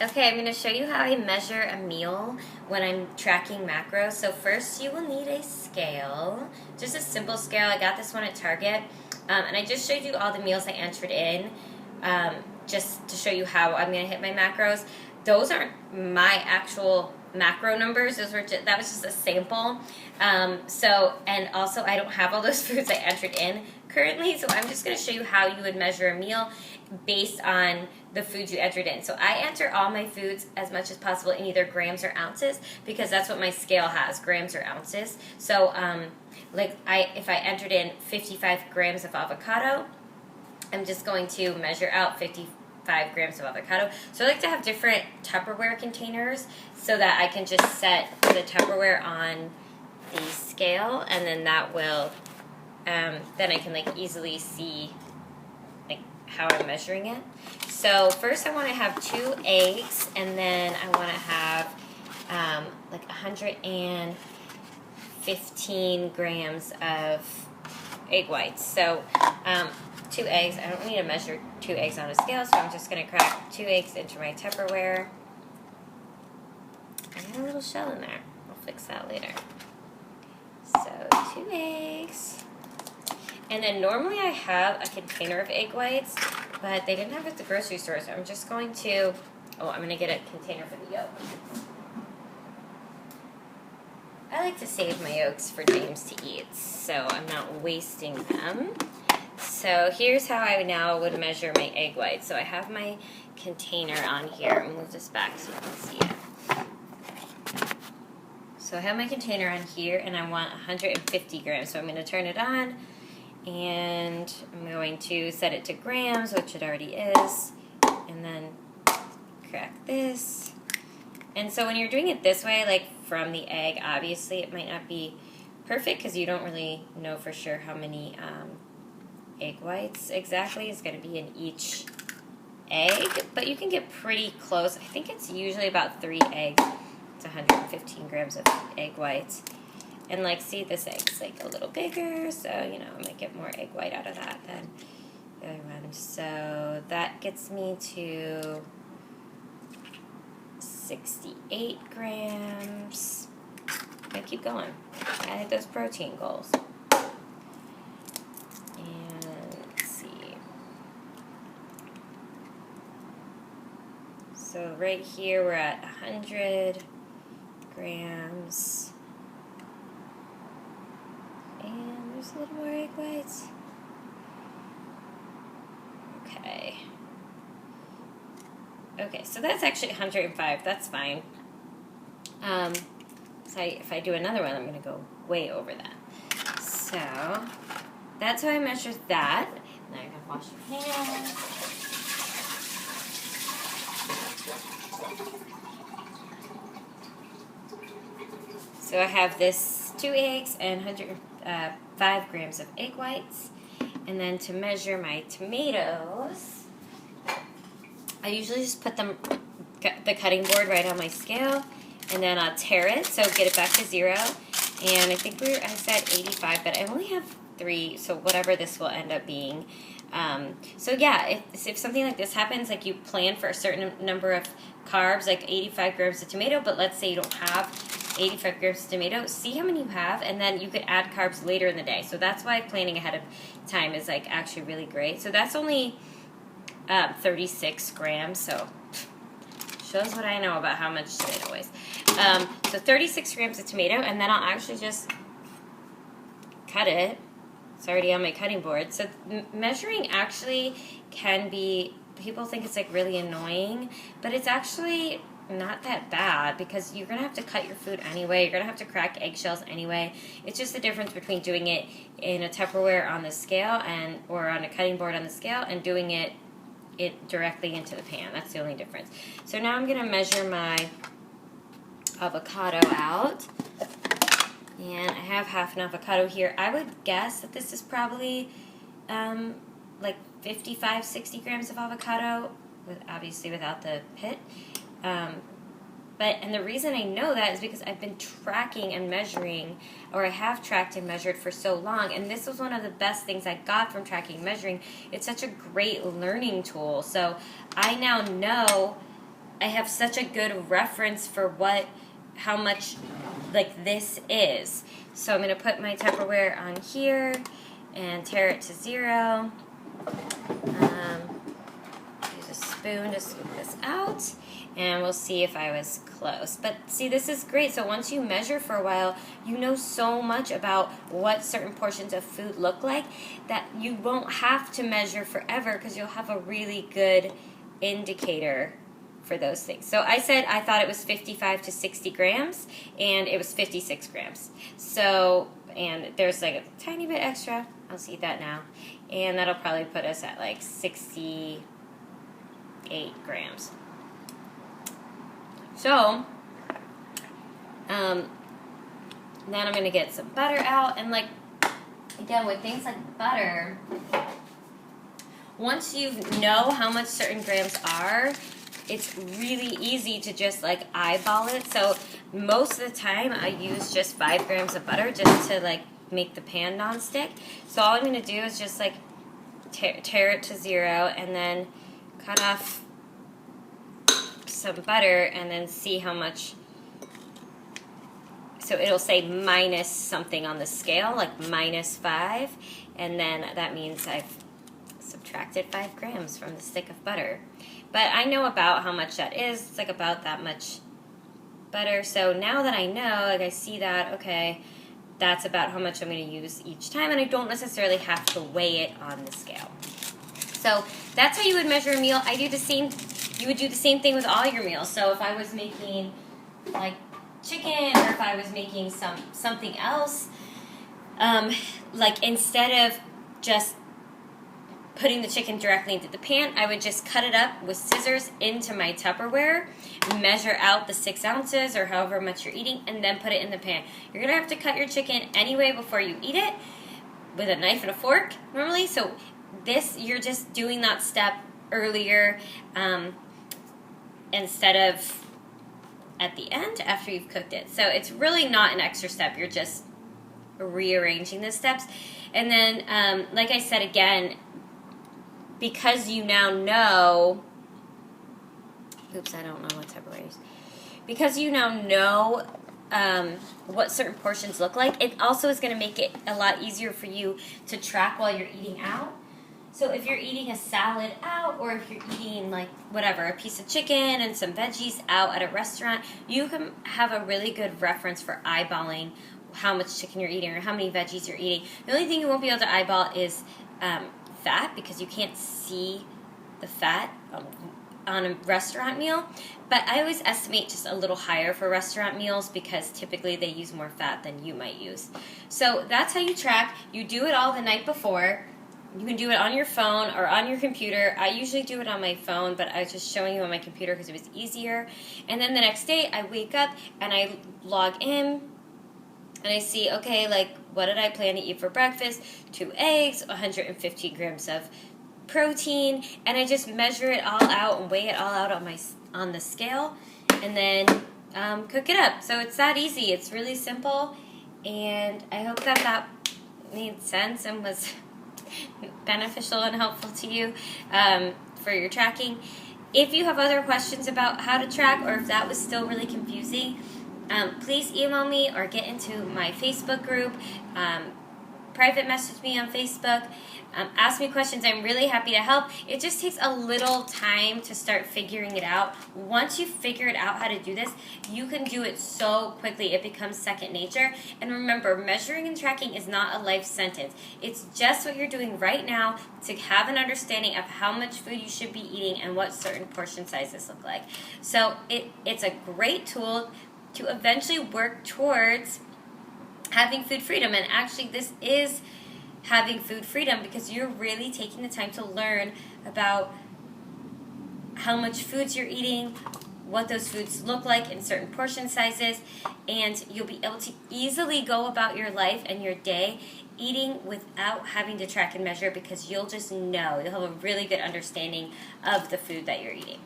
Okay, I'm going to show you how I measure a meal when I'm tracking macros. So first you will need a scale, just a simple scale. I got this one at Target, and I just showed you all the meals I entered in, just to show you how I'm going to hit my macros. Those aren't my actual macro numbers. That was just a sample. And also I don't have all those foods I entered in currently, so I'm just going to show you how you would measure a meal based on the foods you entered in. So I enter all my foods as much as possible in either grams or ounces because that's what my scale has, grams or ounces. So if I entered in 55 grams of avocado, I'm just going to measure out 55 grams of avocado. So I like to have different Tupperware containers so that I can just set the Tupperware on the scale, and then that will, then I can easily see how I'm measuring it. So first I want to have 2 eggs, and then I want to have 115 grams of egg whites. So 2 eggs, I don't need to measure 2 eggs on a scale, so I'm just going to crack 2 eggs into my Tupperware. I got a little shell in there. I'll fix that later. So 2 eggs. And then normally I have a container of egg whites, but they didn't have it at the grocery store, so I'm just going to, I'm going to get a container for the yolk. I like to save my yolks for James to eat, so I'm not wasting them. So here's how I now would measure my egg whites. So I have my container on here. I'll move this back so you can see it. So I have my container on here, and I want 150 grams. So I'm going to turn it on, and I'm going to set it to grams, which it already is, and then crack this. And so when you're doing it this way, from the egg, obviously it might not be perfect because you don't really know for sure how many egg whites exactly is going to be in each egg, but you can get pretty close. I think it's usually about 3 eggs. It's 115 grams of egg whites. And see, this egg's a little bigger, so I might get more egg white out of that than the other one. So that gets me to 68 grams. I keep going. I hit those protein goals. And let's see. So right here we're at 100 grams. And there's a little more egg whites. Okay, so that's actually 105. That's fine. So if I do another one, I'm going to go way over that. So that's how I measure that. Now you're going to wash your hands. So I have this 2 eggs and 105 grams of egg whites. And then to measure my tomatoes, I usually just put the cutting board right on my scale, and then I'll tare it, so get it back to 0. And I think I said 85, but I only have 3, so whatever this will end up being. So yeah, if something like this happens, you plan for a certain number of carbs, 85 grams of tomato, but let's say you don't have 85 grams of tomato, see how many you have, and then you could add carbs later in the day. So that's why planning ahead of time is actually really great. So that's only 36 grams, so shows what I know about how much tomato weighs. So 36 grams of tomato, and then I'll actually just cut it. It's already on my cutting board. So measuring actually can be, people think it's really annoying, but it's actually not that bad because you're going to have to cut your food anyway. You're going to have to crack eggshells anyway. It's just the difference between doing it in a Tupperware on the scale or on a cutting board on the scale and doing it directly into the pan. That's the only difference. So now I'm going to measure my avocado out. And I have half an avocado here. I would guess that this is probably 55, 60 grams of avocado, obviously without the pit. And the reason I know that is because I've been tracking and measuring, or I have tracked and measured for so long, and this was one of the best things I got from tracking and measuring. It's such a great learning tool. So I now know I have such a good reference for how much like this is. So I'm going to put my Tupperware on here and tare it to 0. Use a spoon to scoop this out, and we'll see if I was close. But see, this is great. So once you measure for a while, you know so much about what certain portions of food look like that you won't have to measure forever, because you'll have a really good indicator for those things. So I said I thought it was 55 to 60 grams, and it was 56 grams. So, and there's like a tiny bit extra. I'll see that now. And that'll probably put us at like 68 grams. So, then I'm going to get some butter out. And like, again, with things like butter, once you know how much certain grams are, it's really easy to just like eyeball it. So most of the time I use just 5 grams of butter just to like make the pan non-stick. So all I'm going to do is just like tare it to 0 and then cut off some butter and then see how much. So it'll say minus something on the scale, like -5, and then that means I've subtracted 5 grams from the stick of butter. But I know about how much that is. It's like about that much butter. So now that I know, like I see that, okay, that's about how much I'm going to use each time, and I don't necessarily have to weigh it on the scale. So that's how you would measure a meal. You would do the same thing with all your meals. So if I was making like chicken, or if I was making something else, like instead of just putting the chicken directly into the pan, I would just cut it up with scissors into my Tupperware, measure out the 6 ounces or however much you're eating, and then put it in the pan. You're going to have to cut your chicken anyway before you eat it with a knife and a fork normally. So this, you're just doing that step earlier instead of at the end after you've cooked it. So it's really not an extra step. You're just rearranging the steps. And then, like I said again, because you now know, oops, I don't know what Tupperware is. Because you now know what certain portions look like, it also is going to make it a lot easier for you to track while you're eating out. So if you're eating a salad out, or if you're eating like whatever, a piece of chicken and some veggies out at a restaurant, you can have a really good reference for eyeballing how much chicken you're eating or how many veggies you're eating. The only thing you won't be able to eyeball is fat, because you can't see the fat on a restaurant meal. But I always estimate just a little higher for restaurant meals, because typically they use more fat than you might use. So that's how you track. You do it all the night before. You can do it on your phone or on your computer. I usually do it on my phone, but I was just showing you on my computer because it was easier. And then the next day I wake up and I log in and I see, okay, like, what did I plan to eat for breakfast? 2 eggs, 150 grams of protein, and I just measure it all out and weigh it all out on the scale, and then cook it up. So it's that easy. It's really simple, and I hope that made sense and was beneficial and helpful to you for your tracking. If you have other questions about how to track, or if that was still really confusing, please email me or get into my Facebook group. Private message me on Facebook. Ask me questions. I'm really happy to help. It just takes a little time to start figuring it out. Once you figure it out how to do this, you can do it so quickly. It becomes second nature. And remember, measuring and tracking is not a life sentence. It's just what you're doing right now to have an understanding of how much food you should be eating and what certain portion sizes look like. So it's a great tool to eventually work towards having food freedom. And actually, this is having food freedom, because you're really taking the time to learn about how much foods you're eating, what those foods look like in certain portion sizes, and you'll be able to easily go about your life and your day eating without having to track and measure, because you'll just know. You'll have a really good understanding of the food that you're eating.